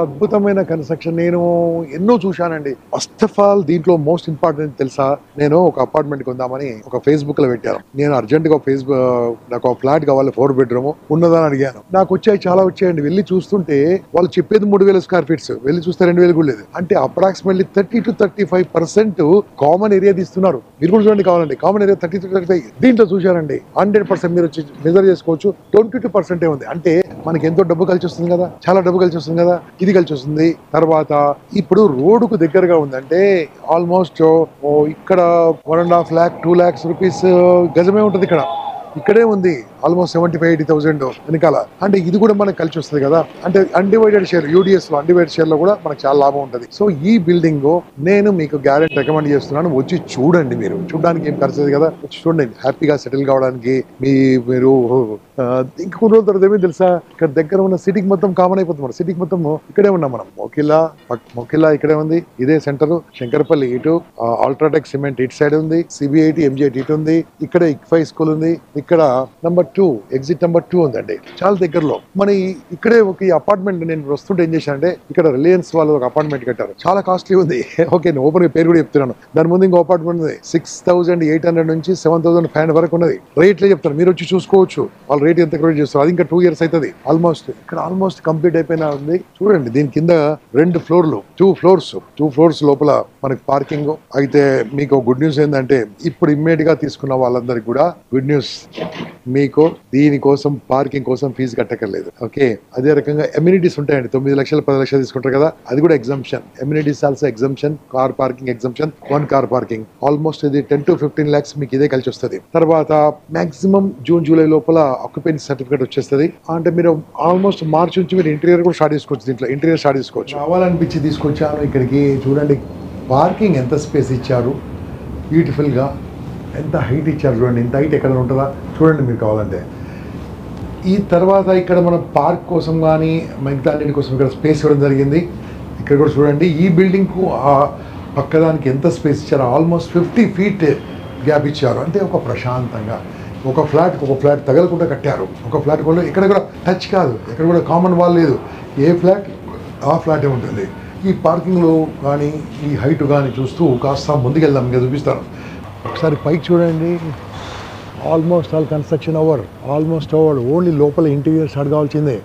అద్భుతమైన కన్స్ట్రక్షన్ నేను ఎన్నో చూశానండి. ఫస్ట్ ఆఫ్ ఆల్ దీంట్లో మోస్ట్ ఇంపార్టెంట్ తెలుసా, నేను ఒక అపార్ట్మెంట్ కొందామని ఒక ఫేస్బుక్ లో పెట్టాను. నేను అర్జెంట్ గా నాకు ఒక ఫ్లాట్ కావాలి, 4 బెడ్రూమ్ ఉన్నదని అడిగాను. నాకు వచ్చాయి, చాలా వచ్చాయండి. వెళ్ళి చూస్తుంటే వాళ్ళు చెప్పేది 3,000 స్క్వేర్ ఫీట్స్, వెళ్ళి చూస్తే 2,000 కూడా లేదు. అంటే అప్రాక్సిమేట్లీ 30 to 35% కామన్ ఏరియా తీస్తున్నారు. మీరు కూడా చూడండి కావాలండి, కామన్ ఏరియా 30 to 35. దీంట్లో చూశారండి 100% మీరు వచ్చి మెజర్ చేసుకోవచ్చు. 22% ఉంది. అంటే మనకి ఎంతో డబ్బు కలిసి వస్తుంది కదా, చాలా డబ్బు కలిసి వస్తుంది కదా, ఇది కలిసి వస్తుంది. తర్వాత ఇప్పుడు రోడ్డుకు దగ్గరగా ఉందంటే ఆల్మోస్ట్ ఇక్కడ 1.5 lakh 2 lakhs రూపీస్ గజమే ఉంటుంది. ఇక్కడే ఉంది ఆల్మోస్ట్ 75-80,000 వెనకాల. అంటే ఇది కూడా మనకు కలిసి వస్తుంది కదా. అంటే అన్డివైడెడ్ షేర్, యూడిఎస్ లో అన్డివైడెడ్ షేర్ లో కూడా మనకు చాలా లాభం ఉంటుంది. సో ఈ బిల్డింగ్ నేను మీకు గ్యారెంటీ రికమెండ్ చేస్తున్నాను. వచ్చి చూడండి. మీరు చూడడానికి ఏం ఖర్చు కదా, వచ్చి చూడండి. హ్యాపీగా సెటిల్ కావడానికి మీరు ఇంకా కొన్ని రోజుల తర్వాత ఏమీ తెలుసా, ఇక్కడ దగ్గర ఉన్న సిటీకి మొత్తం కామన్ అయిపోతుంది. సిటీకి మొత్తం ఇక్కడే ఉన్నాం మనం. మొకిలా ఇక్కడే ఉంది, ఇదే సెంటర్. శంకరపల్లి ఇటు, అల్ట్రాటెక్ సిమెంట్ ఇటు సైడ్ ఉంది, సిబిఐటి ఎంజిఐటి ఇటు ఉంది, ఇక్కడ ఇక్ఫై స్కూల్ ఉంది, ఇక్కడ నెంబర్ 2 ఎగ్జిట్ నెంబర్ 2 ఉందండి, చాలా దగ్గరలో. మన ఇక్కడే ఒక అపార్ట్మెంట్ నేను వస్తుంటే ఏం చేశానంటే, ఇక్కడ రిలయన్స్ వాళ్ళు ఒక అపార్ట్మెంట్ కట్టారు, చాలా కాస్ట్లీ ఉంది. ఓకే, నేను ఓపెన్ గా పేరు కూడా చెప్తున్నాను. దాని ముందు ఇంకో అపార్ట్మెంట్ ఉంది, 6,800 నుంచి 7,500 వరకు ఉన్నది. రేట్లే చెప్తాను, మీరు వచ్చి చూసుకోవచ్చు. వాళ్ళు రేట్ ఎంత క్రియేట్ చేస్తారు. అది ఇంకా 2 years అవుతుంది ఆల్మోస్ట్. ఇక్కడ ఆల్మోస్ట్ కంప్లీట్ అయిపోయినా ఉంది. చూడండి, దీని కింద 2 ఫ్లోర్లు, 2 ఫ్లోర్స్ లోపల మనకి పార్కింగ్. అయితే మీకు గుడ్ న్యూస్ ఏంటంటే, ఇప్పుడు ఇమ్మీడియట్ గా తీసుకున్న వాళ్ళందరికీ కూడా గుడ్ న్యూస్, మీకు దీనికోసం పార్కింగ్ కోసం ఫీజు కట్టక్కర్లేదు. ఓకే, అదే రకంగా ఎమ్యూనిటీస్ ఉంటాయండి. 9 లక్షలు 10 లక్షలు తీసుకుంటారు కదా, అది కూడా exemption. Immunities also exemption. Car parking exemption, 1 car parking. Almost ఇది 10 to 15 lakhs మీకు ఇదే కలిసి వస్తుంది. తర్వాత మాక్సిమం జూన్ జూలై లోపల ఆక్యుపెన్సీ సర్టిఫికేట్ వచ్చేస్తుంది. అంటే మీరు ఆల్మోస్ట్ మార్చ్ నుంచి మీరు ఇంటీరియర్ కూడా స్టార్ట్ చేసుకోవచ్చు. దీంట్లో ఇంటీరియర్ స్టార్ట్ చేసుకోవచ్చు. కావాలనిపించి తీసుకొచ్చాను ఇక్కడికి. చూడండి పార్కింగ్ ఎంత స్పేస్ ఇచ్చారు, బ్యూటిఫుల్ గా ఎంత హైట్ ఇచ్చారు. చూడండి, ఇంత హైట్ ఎక్కడ ఉంటుందా చూడండి మీరు కావాలంటే. ఈ తర్వాత ఇక్కడ మనం పార్క్ కోసం కానీ మిగతా అన్నిటి కోసం ఇక్కడ స్పేస్ ఇవ్వడం జరిగింది. ఇక్కడ కూడా చూడండి, ఈ బిల్డింగ్కు పక్కదానికి ఎంత స్పేస్ ఇచ్చారు. ఆల్మోస్ట్ 50 feet గ్యాప్ ఇచ్చారు. అంటే ఒక ప్రశాంతంగా ఒక ఫ్లాట్ తగలకుండా కట్టారు. ఒక ఫ్లాట్ కూడా ఇక్కడ కూడా టచ్ కాదు, ఎక్కడ కూడా కామన్ వాల్ లేదు. ఏ ఫ్లాట్ ఆ ఫ్లాటే ఉంటుంది. ఈ పార్కింగ్లో కానీ ఈ హైట్ కానీ చూస్తూ కాస్త ముందుకెళ్దాం. ఇంకా చూపిస్తాను. ఒకసారి పైకి చూడండి. Almost all construction over. Only లోపల ఇంటీరియర్ స్టార్ట్ కావాల్సిందే.